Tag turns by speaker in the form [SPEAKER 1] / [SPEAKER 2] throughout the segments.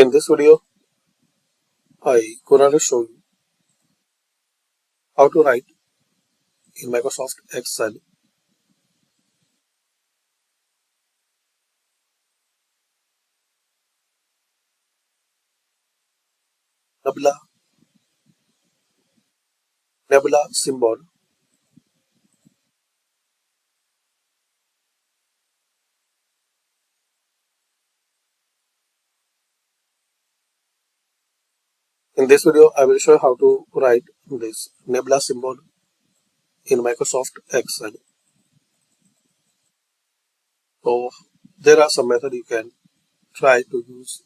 [SPEAKER 1] In this video, I gonna show you how to write in Microsoft Excel Nabla symbol. In this video, I will show you how to write this Nabla symbol in Microsoft Excel. So there are some methods you can try to use.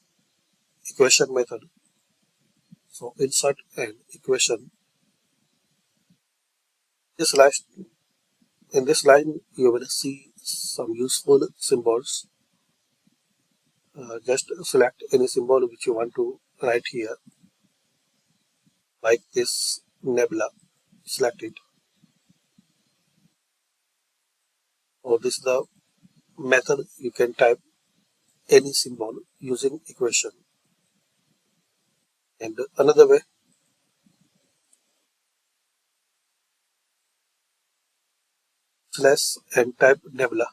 [SPEAKER 1] Equation method. So insert an equation. This line, in this line, you will see some useful symbols. Just select any symbol which you want to write here, like this Nebula. Select it. Or this is the method you can type any symbol using equation. And another way, slash and type Nebula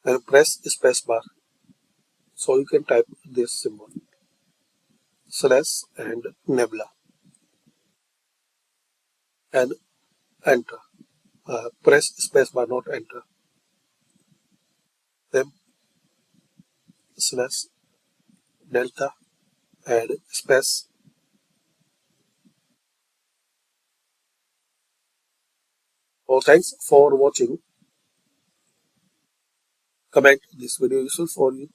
[SPEAKER 1] and press spacebar. So you can type this symbol slash and Nebula and enter. Press spacebar, not enter. Then slash delta and space. Oh, thanks for watching. Comment this video useful for you.